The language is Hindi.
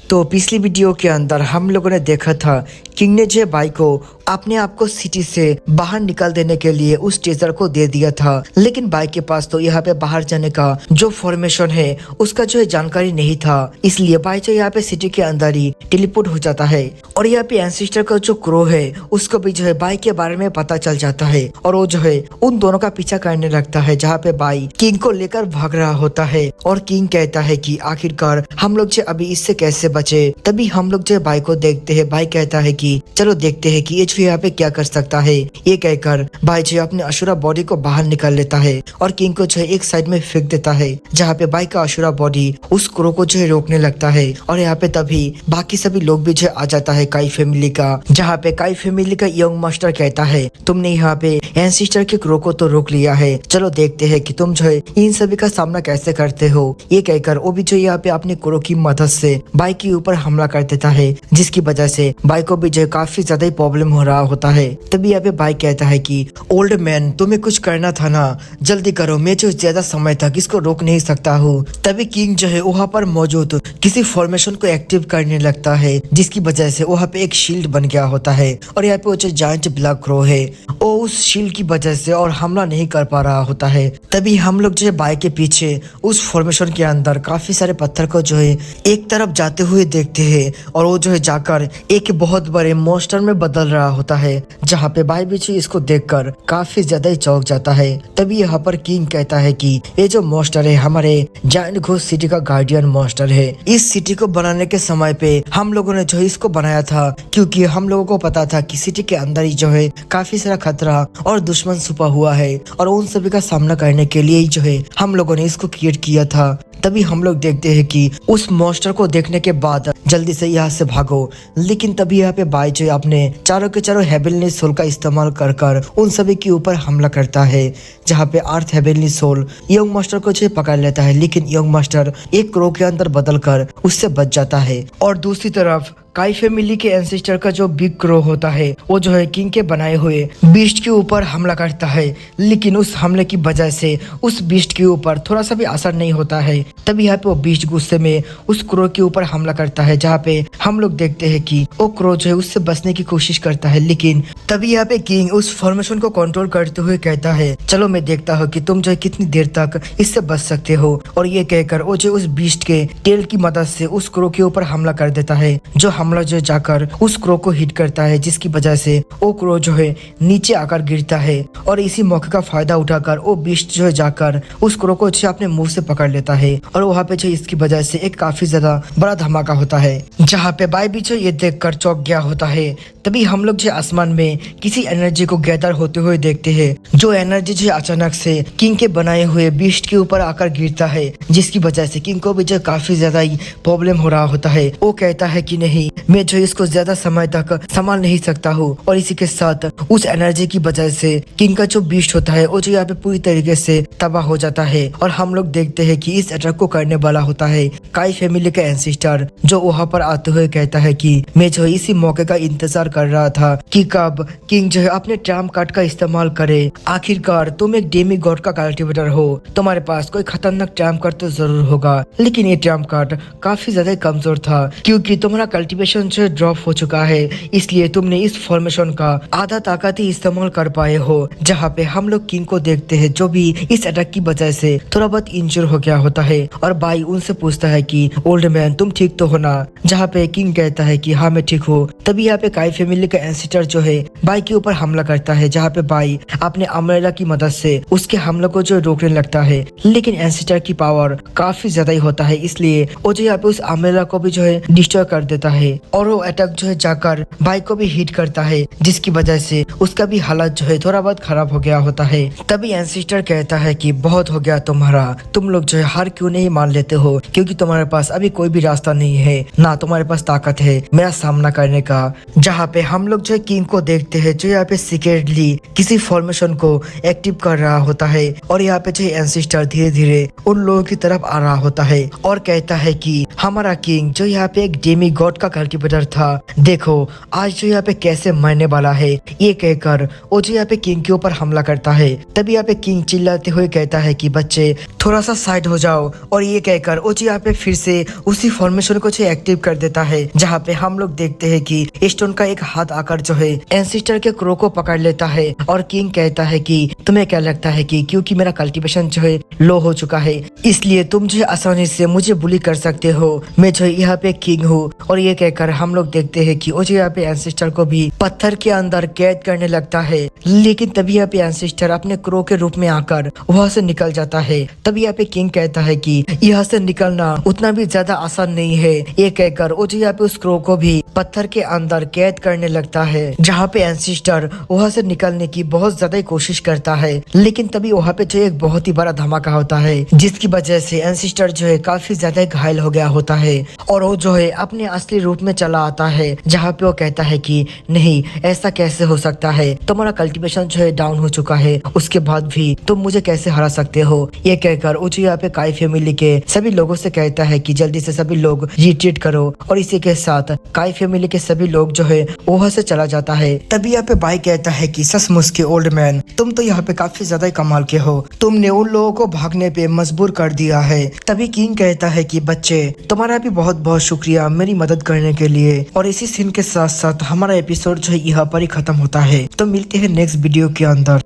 तो पिछली वीडियो के अंदर हम लोगों ने देखा था किंग ने जो भाई को अपने आप को सिटी से बाहर निकाल देने के लिए उस टीचर को दे दिया था, लेकिन भाई के पास तो यहाँ पे बाहर जाने का जो फॉर्मेशन है उसका जो है जानकारी नहीं था। इसलिए भाई जो यहाँ पे सिटी के अंदर ही टेलीपोर्ट हो जाता है और यहाँ पे एंसेस्टर का जो क्रो है उसको भी जो है भाई के बारे में पता चल जाता है और वो जो है उन दोनों का पीछा करने लगता है, जहाँ पे भाई किंग को लेकर भाग रहा होता है और किंग कहता है कि आखिरकार हम लोग जो अभी इससे कैसे बचे। तभी हम लोग जो भाई को देखते हैं, भाई कहता है कि चलो देखते हैं कि ये जो यहाँ पे क्या कर सकता है। ये कहकर भाई जो अपने अशुरा बॉडी को बाहर निकाल लेता है और किंग को जो है एक साइड में फेंक देता है, जहाँ पे भाई का अशुरा बॉडी उस क्रो को जो है रोकने लगता है। और यहाँ पे तभी बाकी सभी लोग भी जो आ जाता है काई फैमिली का, जहाँ पे काई फैमिली का यंग मास्टर कहता है तुमने यहाँ पे एंसेस्टर के क्रो को तो रोक लिया है, चलो देखते हैं कि तुम जो है इन सभी का सामना कैसे करते हो। ये कहकर वो भी जो यहाँ पे अपने क्रो की मदद से भाई के ऊपर हमला कर देता है, जिसकी वजह से भाई को भी जो काफी ज्यादा ही प्रॉब्लम हो रहा होता है। तभी यहाँ पे भाई कहता है कि ओल्ड मैन तुम्हें कुछ करना था ना, जल्दी करो, मैं जो ज्यादा समय तक इसको रोक नहीं सकता हूँ। तभी किंग जो है वहाँ पर मौजूद किसी फॉर्मेशन को एक्टिव करने लगता है, जिसकी वजह से वहाँ पे एक शील्ड बन गया होता है और यहाँ पे वो जो जायंट ब्लैक क्रो है वो उस शील्ड की वजह से और हमला नहीं कर पा रहा होता है। तभी हम लोग जो है भाई के पीछे उस फॉर्मेशन के अंदर काफी सारे पत्थर को जो है एक तरफ जाते हुए देखते हैं और वो जो है जाकर एक बहुत बड़े मॉन्स्टर में बदल रहा होता है, जहाँ पे भाई भी इसको देखकर काफी ज्यादा ही चौंक जाता है। तभी यहाँ पर किंग कहता है कि ये जो मॉन्स्टर है हमारे जायंट घोस्ट सिटी का गार्डियन मॉन्स्टर है। इस सिटी को बनाने के समय पे हम लोगों ने जो इसको बनाया था क्योंकि हम लोगों को पता था कि सिटी के अंदर ही जो है काफी सारा खतरा और दुश्मन छुपा हुआ है और उन सभी का सामना करने के लिए ही जो है हम लोगों ने इसको क्रिएट किया था। तभी हम लोग देखते हैं कि उस मॉन्स्टर को देखने के बाद जल्दी से यहाँ से भागो, लेकिन तभी यहाँ पे भाई जो अपने चारों के चारों हेवनली सोल का इस्तेमाल कर कर उन सभी के ऊपर हमला करता है, जहाँ पे अर्थ हेवनली सोल यंग मास्टर को जो पकड़ लेता है, लेकिन यंग मास्टर एक क्रो के अंदर बदल कर उससे बच जाता है। और दूसरी तरफ काई फैमिली के एंसेस्टर का जो बिग क्रो होता है वो जो है किंग के बनाए हुए बीस्ट के ऊपर हमला करता है, लेकिन उस हमले की वजह से उस बीस्ट के ऊपर थोड़ा सा भी असर नहीं होता है। तभी यहाँ पे वो बीस्ट गुस्से में उस क्रो के ऊपर हमला करता है, जहाँ पे हम लोग देखते हैं कि वो क्रो जो है उससे बचने की कोशिश करता है, लेकिन तभी यहाँ पे किंग उस फॉर्मेशन को कंट्रोल करते हुए कहता है चलो मैं देखता हूँ कि तुम जो है कितनी देर तक इससे बच सकते हो। और ये कहकर वो जो उस बीस्ट के टेल की मदद से उस क्रो के ऊपर हमला कर देता है, जो हमला जो जाकर उस क्रो को हिट करता है, जिसकी वजह से वो क्रो जो है नीचे आकर गिरता है। और इसी मौके का फायदा उठाकर वो बीस्ट जो है जाकर उस क्रो को अपने मुंह से पकड़ लेता है और वहाँ पे जो इसकी वजह से एक काफी ज्यादा बड़ा धमाका होता है, जहाँ पे भाई भी जो ये देखकर चौंक गया होता है। तभी हम लोग जो आसमान में किसी एनर्जी को गैदर होते हुए देखते हैं, जो एनर्जी जो अचानक से किंग के बनाए हुए बीस्ट के ऊपर आकर गिरता है, जिसकी वजह से किंग को भी जो काफी ज्यादा ही प्रॉब्लम हो रहा होता है। वो कहता है कि नहीं, मैं जो इसको ज्यादा समय तक संभाल नहीं सकता हूँ। और इसी के साथ उस एनर्जी की वजह से किंग का जो बीस्ट होता है वो जो यहाँ पे पूरी तरीके से तबाह हो जाता है। और हम लोग देखते हैं कि इस अटैक को करने वाला होता है काई फैमिली का एंसेस्टर, जो वहाँ पर आते हुए कहता है कि मैं जो इसी मौके का इंतजार कर रहा था कि कब किंग जो है अपने ट्रम्प कार्ड का इस्तेमाल करे। आखिरकार तुम एक डेमी गॉड का कल्टिवेटर हो, तुम्हारे पास कोई खतरनाक ट्रम्प कार्ड तो जरूर होगा, लेकिन ये ट्रम्प कार्ड काफी ज्यादा कमजोर था क्योंकि तुम्हारा कल्टिवेशन जो ड्रॉप हो चुका है, इसलिए तुमने इस फॉर्मेशन का आधा ताकत ही इस्तेमाल कर पाए हो। जहाँ पे हम लोग किंग को देखते हैं जो भी इस अटैक की वजह से थोड़ा बहुत इंजर हो गया होता है और भाई उनसे पूछता है कि ओल्ड मैन तुम ठीक तो हो ना, जहाँ पे किंग कहता है कि हाँ मैं ठीक हूँ। तभी यहाँ पे काई फैमिली का एंसेस्टर जो है भाई के ऊपर हमला करता है, जहाँ पे भाई अपने अम्ब्रेला की मदद से उसके हमले को जो रोकने लगता है, लेकिन एंसेस्टर की पावर काफी ज्यादा ही होता है, इसलिए वो जो यहाँ पे उस अम्ब्रेला को भी जो है डिस्ट्रॉय कर देता है और वो अटैक जो है जाकर भाई को भी हिट करता है, जिसकी वजह से उसका भी हालत जो है थोड़ा बहुत खराब हो गया होता है। तभी एंसेस्टर कहता है कि बहुत हो गया तुम्हारा, तुम लोग जो है हार क्यों नहीं मान लेते हो, क्योंकि तुम्हारे पास अभी कोई भी रास्ता नहीं है, ना तुम्हारे पास ताकत है मेरा सामना करने का। जहाँ पे हम लोग जो है किंग को देखते हैं जो यहाँ पे सीक्रेटली किसी फॉर्मेशन को एक्टिव कर रहा होता है और यहाँ पे जो एंसेस्टर धीरे धीरे उन लोगों की तरफ आ रहा होता है और कहता है कि हमारा किंग जो यहाँ पे एक डेमी गॉड का कल्टिवेटर था, देखो आज जो यहाँ पे कैसे मरने वाला है। ये कहकर वो जो यहाँ पे किंग के ऊपर हमला करता है। तभी यहाँ पे किंग चिल्लाते हुए कहता है कि बच्चे थोड़ा सा साइड हो जाओ। और ये कहकर ओची यहाँ पे फिर से उसी फॉर्मेशन को एक्टिव कर देता है, जहाँ पे हम लोग देखते हैं कि स्टोन का एक हाथ आकर जो है एंसिस्टर के क्रो को पकड़ लेता है। और किंग कहता है कि तुम्हें क्या लगता है कि क्योंकि मेरा कल्टीवेशन जो है लो हो चुका है, इसलिए तुम जो है आसानी से मुझे बुली कर सकते हो, मैं जो है यहाँ पे किंग हूँ। और ये कहकर हम लोग देखते हैं कि ओची यहाँ पे एंसिस्टर को भी पत्थर के अंदर कैद करने लगता है। लेकिन तभी यहाँ पे एंसिस्टर अपने क्रो के रूप में आकर वहां से निकल जाता है। तभी यहाँ पे किंग कहता है कि यहाँ से निकलना उतना भी ज्यादा आसान नहीं है। ये कहकर ओजी यहाँ पे उस क्रो को भी पत्थर के अंदर कैद करने लगता है, जहाँ पे एंसिस्टर वहां से निकलने की बहुत ज्यादा कोशिश करता है। लेकिन तभी वहाँ पे जो एक बहुत ही बड़ा धमाका होता है, जिसकी वजह से एंसिस्टर जो है काफी ज्यादा घायल हो गया होता है। और वो जो है अपने असली रूप में चला आता है, जहाँ पे वो कहता है कि नहीं, ऐसा कैसे हो सकता है, तुम्हारा कल्टीवेशन जो है डाउन हो चुका है, उसके बाद भी तुम मुझे कैसे हरा सकते हो। ये कहकर ओजी यहाँ पे काई फैमिली के सभी लोगों से कहता है कि जल्दी से सभी लोग रिट्रीट करो। और इसी के साथ काई फैमिली के सभी लोग जो है वहां से चला जाता है। तभी यहाँ पे बाई कहता है कि सचमुच के ओल्ड मैन, तुम तो यहाँ पे काफी ज्यादा कमाल के हो, तुमने उन लोगों को भागने पे मजबूर कर दिया है। तभी किंग कहता है कि बच्चे, तुम्हारा भी बहुत बहुत शुक्रिया मेरी मदद करने के लिए। और इसी सीन के साथ साथ हमारा एपिसोड जो है यहाँ पर ही खत्म होता है। तो मिलते हैं नेक्स्ट वीडियो के अंदर।